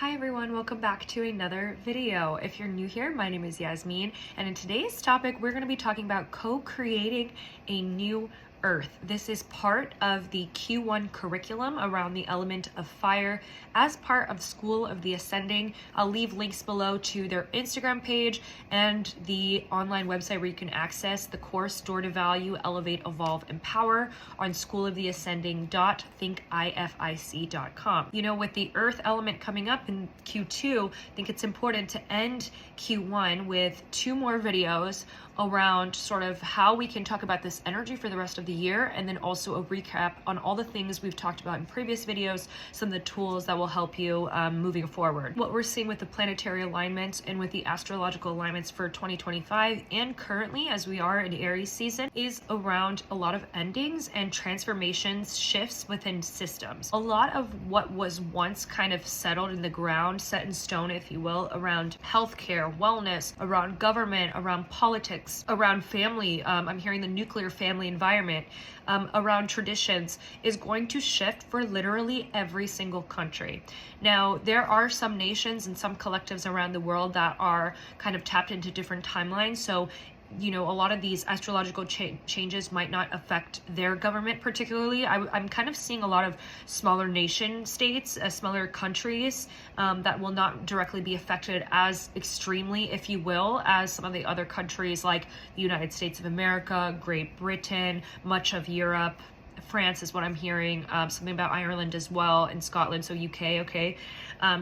Hi everyone, welcome back to another video. If you're new here, my name is Yasmin, and in today's topic, we're going to be talking about co-creating a new Earth. This is part of the Q1 curriculum around the element of fire as part of School of the Ascending. I'll leave links below to their Instagram page and the online website where you can access the course Door to Value, Elevate, Evolve, Empower on schooloftheascending.thinkific.com. You know, with the Earth element coming up in Q2, I think it's important to end Q1 with 2 more videos around sort of how we can talk about this energy for the rest of the year, and then also a recap on all the things we've talked about in previous videos, some of the tools that will help you moving forward. What we're seeing with the planetary alignments and with the astrological alignments for 2025 and currently as we are in Aries season is around a lot of endings and transformations, shifts within systems. A lot of what was once kind of settled in the ground, set in stone, if you will, around healthcare, wellness, around government, around politics, around family, I'm hearing the nuclear family environment, around traditions, is going to shift for literally every single country. Now, there are some nations and some collectives around the world that are kind of tapped into different timelines. So you know, a lot of these astrological changes might not affect their government particularly. I'm kind of seeing a lot of smaller nation states, smaller countries that will not directly be affected as extremely, if you will, as some of the other countries like the United States of America, Great Britain, much of Europe. France is what I'm hearing, something about Ireland as well, and Scotland, so UK, okay.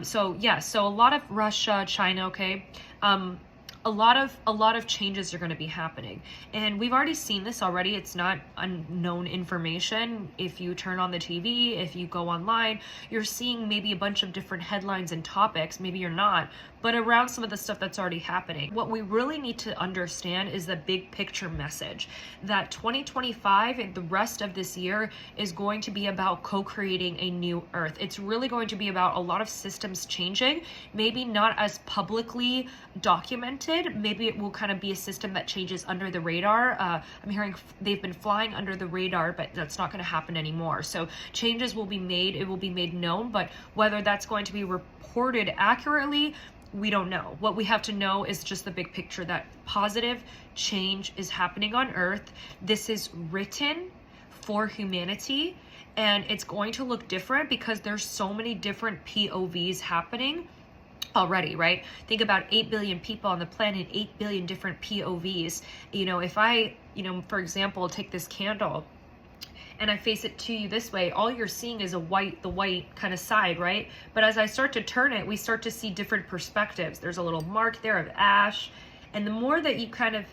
So a lot of Russia, China, okay. A lot of changes are going to be happening, and we've already seen this already. It's not unknown information. If you turn on the TV, if you go online, you're seeing maybe a bunch of different headlines and topics. Maybe you're not, but around some of the stuff that's already happening. What we really need to understand is the big picture message that 2025 and the rest of this year is going to be about co-creating a new Earth. It's really going to be about a lot of systems changing, maybe not as publicly documented. Maybe it will kind of be a system that changes under the radar. I'm hearing they've been flying under the radar, but that's not going to happen anymore. So changes will be made, it will be made known, but whether that's going to be reported accurately, we don't know. What we have to know is just the big picture that positive change is happening on Earth. This is written for humanity, and it's going to look different because there's so many different POVs happening already, right? Think about 8 billion people on the planet, 8 billion different POVs. You know, if I, for example, take this candle and I face it to you this way, all you're seeing is the white kind of side, right? But as I start to turn it, we start to see different perspectives. There's a little mark there of ash. And the more that you kind of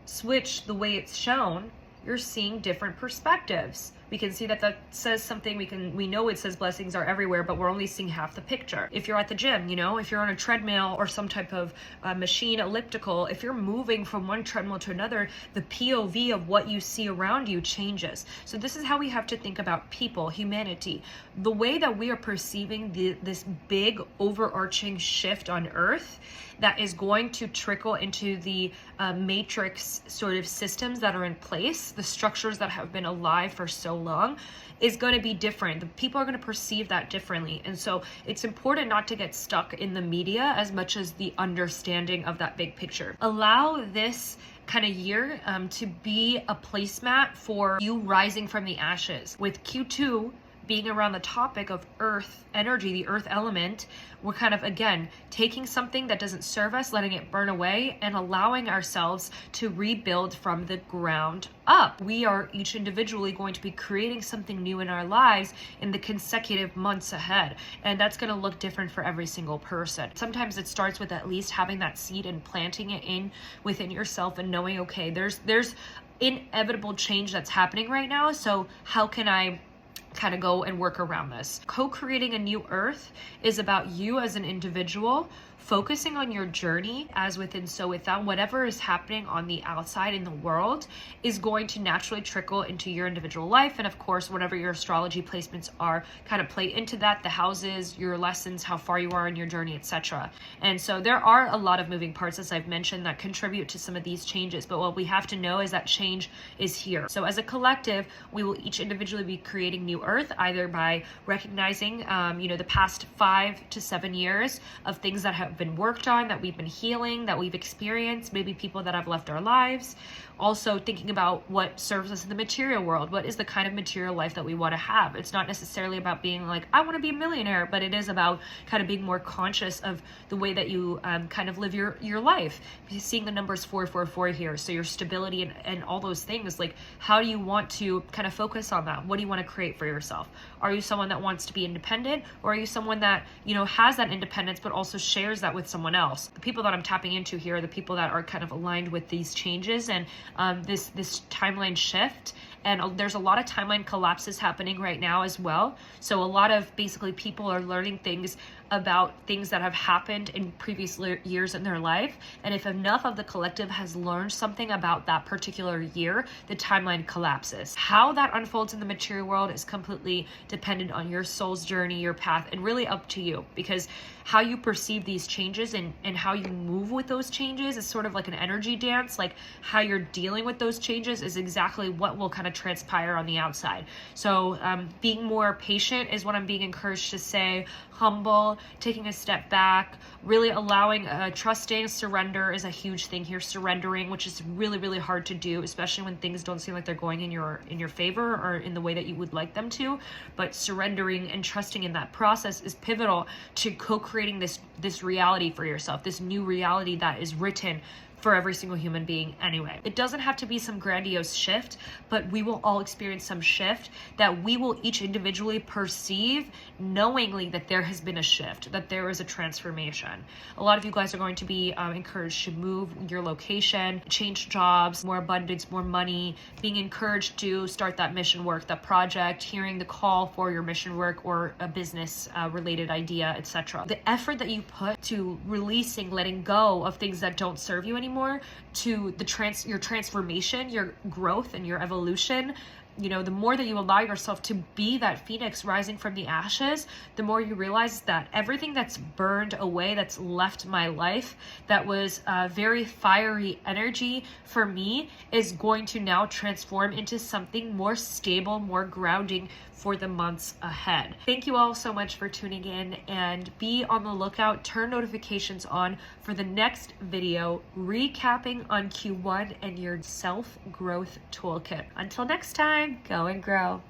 switch the way it's shown, you're seeing different perspectives. We can see that says something, we know it says blessings are everywhere, but we're only seeing half the picture. If you're at the gym, if you're on a treadmill or some type of machine, elliptical, if you're moving from one treadmill to another, the POV of what you see around you changes. So this is how we have to think about people, humanity. The way that we are perceiving this big overarching shift on Earth that is going to trickle into the matrix sort of systems that are in place, the structures that have been alive for so long, is going to be different. The people are going to perceive that differently. And so it's important not to get stuck in the media as much as the understanding of that big picture. Allow this kind of year to be a placemat for you rising from the ashes. With Q2 being around the topic of Earth energy, the Earth element, we're kind of, again, taking something that doesn't serve us, letting it burn away, and allowing ourselves to rebuild from the ground up. We are each individually going to be creating something new in our lives in the consecutive months ahead, and that's going to look different for every single person. Sometimes it starts with at least having that seed and planting it within yourself and knowing, okay, there's inevitable change that's happening right now, so how can I kind of go and work around this? Co-creating a new Earth is about you as an individual focusing on your journey as within, so without. Whatever is happening on the outside in the world is going to naturally trickle into your individual life. And of course, whatever your astrology placements are kind of play into that, the houses, your lessons, how far you are in your journey, etc. And so there are a lot of moving parts, as I've mentioned, that contribute to some of these changes. But what we have to know is that change is here. So as a collective, we will each individually be creating new Earth, either by recognizing, the past 5 to 7 years of things that have been worked on, that we've been healing, that we've experienced, maybe people that have left our lives. Also thinking about what serves us in the material world. What is the kind of material life that we want to have? It's not necessarily about being like, I want to be a millionaire, but it is about kind of being more conscious of the way that you kind of live your life. Seeing the numbers 444 here, so your stability and all those things, like how do you want to kind of focus on that? What do you want to create for yourself? Are you someone that wants to be independent, or are you someone that, has that independence but also shares that with someone else? The people that I'm tapping into here are the people that are kind of aligned with these changes and this timeline shift. And there's a lot of timeline collapses happening right now as well. So a lot of basically people are learning things about things that have happened in previous years in their life. And if enough of the collective has learned something about that particular year, the timeline collapses. How that unfolds in the material world is completely dependent on your soul's journey, your path, and really up to you, because how you perceive these changes and how you move with those changes is sort of like an energy dance. Like how you're dealing with those changes is exactly what will kind of transpire on the outside. So being more patient is what I'm being encouraged to say. Humble, taking a step back, really allowing, trusting, surrender is a huge thing here. Surrendering, which is really, really hard to do, especially when things don't seem like they're going in your favor or in the way that you would like them to. But surrendering and trusting in that process is pivotal to co-creating this reality for yourself, this new reality that is written for every single human being anyway. It doesn't have to be some grandiose shift, but we will all experience some shift that we will each individually perceive knowingly that there has been a shift, that there is a transformation. A lot of you guys are going to be encouraged to move your location, change jobs, more abundance, more money, being encouraged to start that mission work, that project, hearing the call for your mission work or a business related idea, etc. The effort that you put to releasing, letting go of things that don't serve you anymore, to your transformation, your growth, and your evolution. The more that you allow yourself to be that phoenix rising from the ashes, the more you realize that everything that's burned away, that's left my life, that was very fiery energy for me, is going to now transform into something more stable, more grounding for the months ahead. Thank you all so much for tuning in, and be on the lookout. Turn notifications on for the next video recapping on Q1 and your self-growth toolkit. Until next time, go and grow.